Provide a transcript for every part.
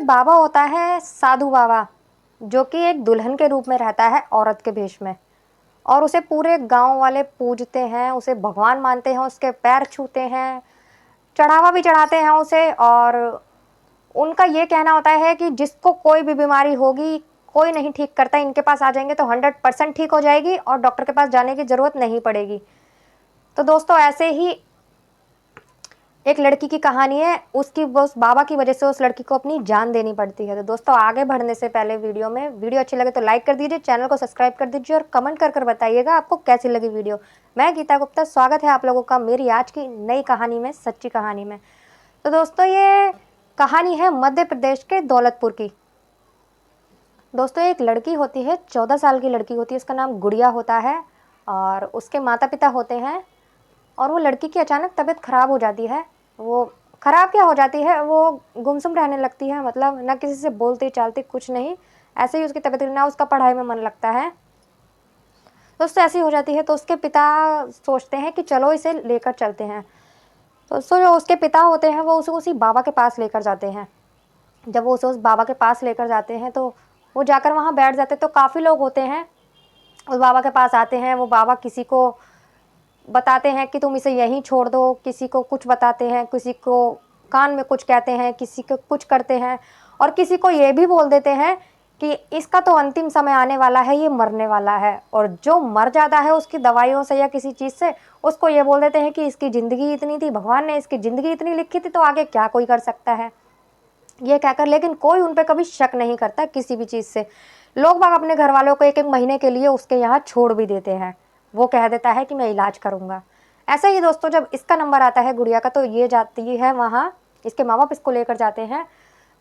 एक बाबा होता है, साधु बाबा, जो कि एक दुल्हन के रूप में रहता है औरत के भेष में। और उसे पूरे गांव वाले पूजते हैं, उसे भगवान मानते हैं, उसके पैर छूते हैं, चढ़ावा भी चढ़ाते हैं उसे। और उनका ये कहना होता है कि जिसको कोई भी बीमारी होगी, कोई नहीं ठीक करता, इनके पास आ जाएंगे तो 100% ठीक हो जाएगी और डॉक्टर के पास जाने की ज़रूरत नहीं पड़ेगी। तो दोस्तों ऐसे ही एक लड़की की कहानी है, उसकी उस बाबा की वजह से उस लड़की को अपनी जान देनी पड़ती है। तो दोस्तों आगे बढ़ने से पहले वीडियो अच्छी लगे तो लाइक कर दीजिए, चैनल को सब्सक्राइब कर दीजिए और कमेंट कर बताइएगा आपको कैसी लगी वीडियो। मैं गीता गुप्ता, स्वागत है आप लोगों का मेरी आज की नई कहानी में, सच्ची कहानी में। तो दोस्तों ये कहानी है मध्य प्रदेश के दौलतपुर की। दोस्तों एक लड़की होती है, 14 साल की लड़की होती है, उसका नाम गुड़िया होता है और उसके माता पिता होते हैं। और वो लड़की की अचानक तबीयत ख़राब हो जाती है। वो ख़राब क्या हो जाती है, वो गुमसुम रहने लगती है, मतलब ना किसी से बोलती चालती कुछ नहीं, ऐसे ही उसकी तबीयत, ना उसका पढ़ाई में मन लगता है। तो उससे ऐसी हो जाती है। तो उसके पिता सोचते हैं कि चलो इसे लेकर चलते हैं। तो जो उसके पिता होते हैं वो उसे उसी बाबा के पास लेकर जाते हैं। जब वो उसे उस बाबा के पास लेकर जाते हैं तो वो जाकर वहाँ बैठ जाते, तो काफ़ी लोग होते हैं उस बाबा के पास आते हैं। वो बाबा किसी को बताते हैं कि तुम इसे यहीं छोड़ दो, किसी को कुछ बताते हैं, किसी को कान में कुछ कहते हैं, किसी को कुछ करते हैं, और किसी को ये भी बोल देते हैं कि इसका तो अंतिम समय आने वाला है, ये मरने वाला है। और जो मर जाता है उसकी दवाइयों से या किसी चीज़ से, उसको ये बोल देते हैं कि इसकी ज़िंदगी इतनी थी, भगवान ने इसकी ज़िंदगी इतनी लिखी थी, तो आगे क्या कोई कर सकता है, ये कहकर। लेकिन कोई उन पर कभी शक नहीं करता किसी भी चीज़ से। लोग बाग अपने घर वालों को 1-1 महीने के लिए उसके यहाँ छोड़ भी देते हैं। वो कह देता है कि मैं इलाज करूँगा। ऐसे ही दोस्तों जब इसका नंबर आता है गुड़िया का, तो ये जाती है वहाँ, इसके माँ बाप इसको लेकर जाते हैं।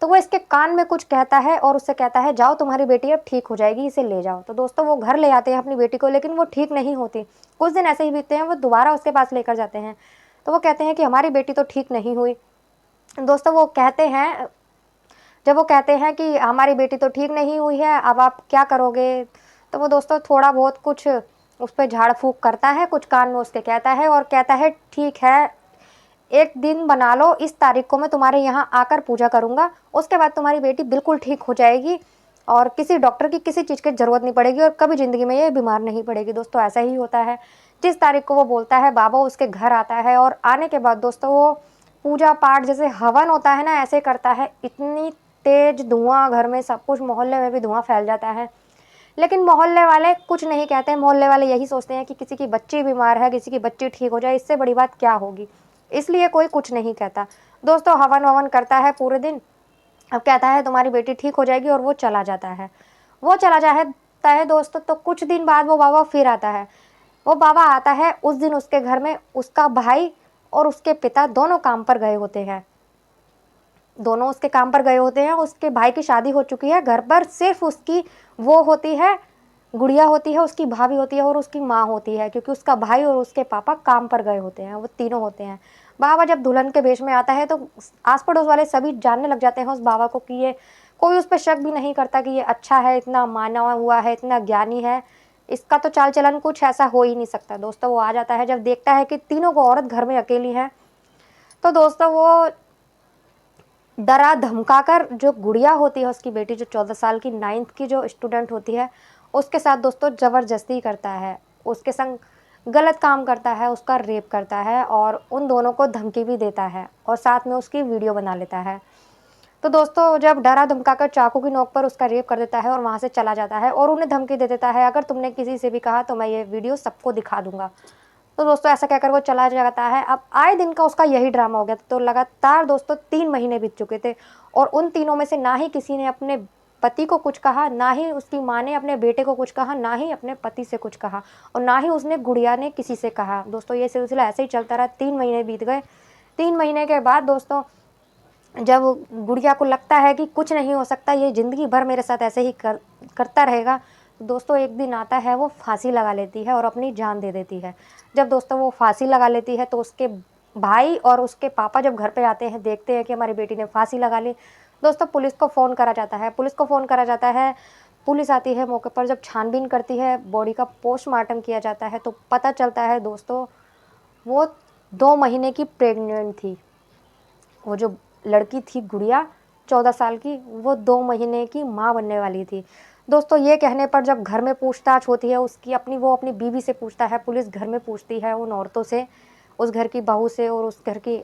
तो वो इसके कान में कुछ कहता है और उससे कहता है जाओ तुम्हारी बेटी अब ठीक हो जाएगी, इसे ले जाओ। तो दोस्तों वो घर ले आते हैं अपनी बेटी को, लेकिन वो ठीक नहीं होती। कुछ दिन ऐसे ही बीतते हैं, वो दोबारा उसके पास लेकर जाते हैं। तो वो कहते हैं कि हमारी बेटी तो ठीक नहीं हुई। दोस्तों वो कहते हैं, जब वो कहते हैं कि हमारी बेटी तो ठीक नहीं हुई है, अब आप क्या करोगे, तो वो दोस्तों थोड़ा बहुत कुछ उस पर झाड़ फूँक करता है, कुछ कान में उसके कहता है और कहता है ठीक है, एक दिन बना लो, इस तारीख को मैं तुम्हारे यहाँ आकर पूजा करूँगा, उसके बाद तुम्हारी बेटी बिल्कुल ठीक हो जाएगी और किसी डॉक्टर की किसी चीज़ की ज़रूरत नहीं पड़ेगी और कभी ज़िंदगी में ये बीमार नहीं पड़ेगी। दोस्तों ऐसा ही होता है। जिस तारीख को वो बोलता है बाबा उसके घर आता है और आने के बाद दोस्तों वो पूजा पाठ जैसे हवन होता है ना, ऐसे करता है। इतनी तेज धुआं घर में, सब कुछ मोहल्ले में भी धुआं फैल जाता है। लेकिन मोहल्ले वाले कुछ नहीं कहते। मोहल्ले वाले यही सोचते हैं कि किसी की बच्ची बीमार है, किसी की बच्ची ठीक हो जाए, इससे बड़ी बात क्या होगी, इसलिए कोई कुछ नहीं कहता। दोस्तों हवन ववन करता है पूरे दिन, अब कहता है तुम्हारी बेटी ठीक हो जाएगी और वो चला जाता है। वो चला जाता है दोस्तों, तो कुछ दिन बाद वो बाबा फिर आता है। वो बाबा आता है, उस दिन उसके घर में उसका भाई और उसके पिता दोनों काम पर गए होते हैं। दोनों उसके काम पर गए होते हैं। उसके भाई की शादी हो चुकी है, घर पर सिर्फ उसकी वो होती है, गुड़िया होती है, उसकी भाभी होती है और उसकी माँ होती है, क्योंकि उसका भाई और उसके पापा काम पर गए होते हैं, वो तीनों होते हैं। बाबा जब दुल्हन के वेश में आता है तो आस पड़ोस वाले सभी जानने लग जाते हैं उस बाबा को कि ये, कोई उस पर शक भी नहीं करता कि ये अच्छा है, इतना माना हुआ है, इतना ज्ञानी है, इसका तो चाल चलन कुछ ऐसा हो ही नहीं सकता। दोस्तों वो आ जाता है, जब देखता है कि तीनों को औरत घर में अकेली है, तो दोस्तों वो डरा धमकाकर, जो गुड़िया होती है उसकी बेटी, जो 14 साल की 9th की जो स्टूडेंट होती है, उसके साथ दोस्तों ज़बरदस्ती करता है, उसके संग गलत काम करता है, उसका रेप करता है और उन दोनों को धमकी भी देता है और साथ में उसकी वीडियो बना लेता है। तो दोस्तों जब डरा धमकाकर चाकू की नोक पर उसका रेप कर देता है और वहाँ से चला जाता है और उन्हें धमकी दे देता है, अगर तुमने किसी से भी कहा तो मैं ये वीडियो सबको दिखा दूंगा। तो दोस्तों ऐसा कहकर वो चला जाता है। अब आए दिन का उसका यही ड्रामा हो गया। तो लगातार दोस्तों 3 महीने बीत चुके थे और उन तीनों में से ना ही किसी ने अपने पति को कुछ कहा, ना ही उसकी माँ ने अपने बेटे को कुछ कहा, ना ही अपने पति से कुछ कहा और ना ही उसने गुड़िया ने किसी से कहा। दोस्तों ये सिलसिला ऐसे ही चलता रहा, 3 महीने बीत गए। 3 महीने के बाद दोस्तों जब गुड़िया को लगता है कि कुछ नहीं हो सकता, ये ज़िंदगी भर मेरे साथ ऐसे ही करता रहेगा, तो दोस्तों एक दिन आता है, वो फांसी लगा लेती है और अपनी जान दे देती है। जब दोस्तों वो फांसी लगा लेती है तो उसके भाई और उसके पापा जब घर पे आते हैं, देखते हैं कि हमारी बेटी ने फांसी लगा ली, दोस्तों पुलिस को फ़ोन करा जाता है। पुलिस आती है मौके पर, जब छानबीन करती है, बॉडी का पोस्टमार्टम किया जाता है, तो पता चलता है दोस्तों वो 2 महीने की प्रेग्नेंट थी। वो जो लड़की थी गुड़िया, 14 साल की, वो 2 महीने की माँ बनने वाली थी। दोस्तों ये कहने पर जब घर में पूछताछ होती है उसकी, वो अपनी बीवी से पूछता है, पुलिस घर में पूछती है उन औरतों से, उस घर की बहू से और उस घर की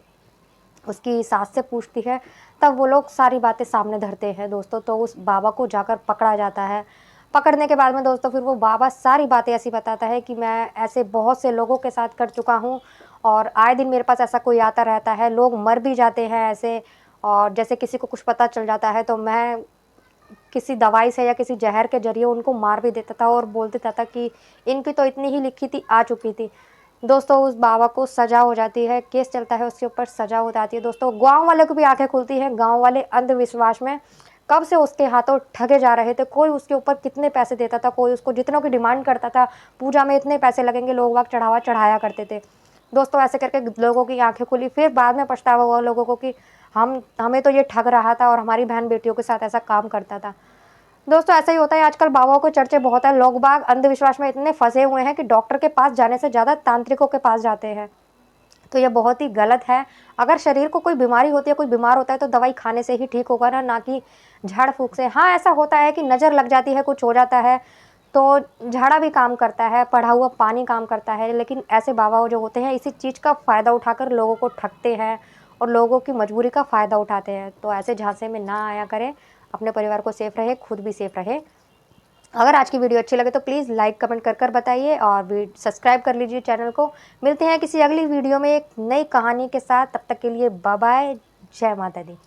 उसकी सास से पूछती है, तब वो लोग सारी बातें सामने धरते हैं दोस्तों। तो उस बाबा को जाकर पकड़ा जाता है। पकड़ने के बाद में दोस्तों फिर वो बाबा सारी बातें ऐसी बताता है कि मैं ऐसे बहुत से लोगों के साथ कर चुका हूँ और आए दिन मेरे पास ऐसा कोई आता रहता है, लोग मर भी जाते हैं ऐसे, और जैसे किसी को कुछ पता चल जाता है तो मैं किसी दवाई से या किसी ज़हर के ज़रिए उनको मार भी देता था और बोल देता था कि इनकी तो इतनी ही लिखी थी, आ चुकी थी। दोस्तों उस बाबा को सज़ा हो जाती है, केस चलता है उसके ऊपर, सज़ा हो जाती है। दोस्तों गाँव वाले को भी आँखें खुलती हैं, गाँव वाले अंधविश्वास में कब से उसके हाथों ठगे जा रहे थे। कोई उसके ऊपर कितने पैसे देता था, कोई उसको जितनों की डिमांड करता था, पूजा में इतने पैसे लगेंगे, लोग वाग चढ़ावा चढ़ाया करते थे। दोस्तों ऐसे करके लोगों की आँखें खुली, फिर बाद में पछतावा हुआ लोगों को कि हमें तो ये ठग रहा था और हमारी बहन बेटियों के साथ ऐसा काम करता था। दोस्तों ऐसा ही होता है, आजकल बाबाओं के चर्चे बहुत है, लोग बाग अंधविश्वास में इतने फंसे हुए हैं कि डॉक्टर के पास जाने से ज़्यादा तांत्रिकों के पास जाते हैं। तो ये बहुत ही गलत है। अगर शरीर को कोई बीमारी होती है, कोई बीमार होता है तो दवाई खाने से ही ठीक होगा ना कि झाड़ फूँक से। हाँ, ऐसा होता है कि नज़र लग जाती है, कुछ हो जाता है तो झाड़ा भी काम करता है, पड़ा हुआ पानी काम करता है, लेकिन ऐसे बाबा जो होते हैं इसी चीज़ का फ़ायदा उठाकर लोगों को ठगते हैं और लोगों की मजबूरी का फ़ायदा उठाते हैं। तो ऐसे झांसे में ना आया करें, अपने परिवार को सेफ रहे, खुद भी सेफ रहे। अगर आज की वीडियो अच्छी लगे तो प्लीज़ लाइक कमेंट कर बताइए और सब्सक्राइब कर लीजिए चैनल को। मिलते हैं किसी अगली वीडियो में एक नई कहानी के साथ, तब तक के लिए बाय बाय, जय माता दी।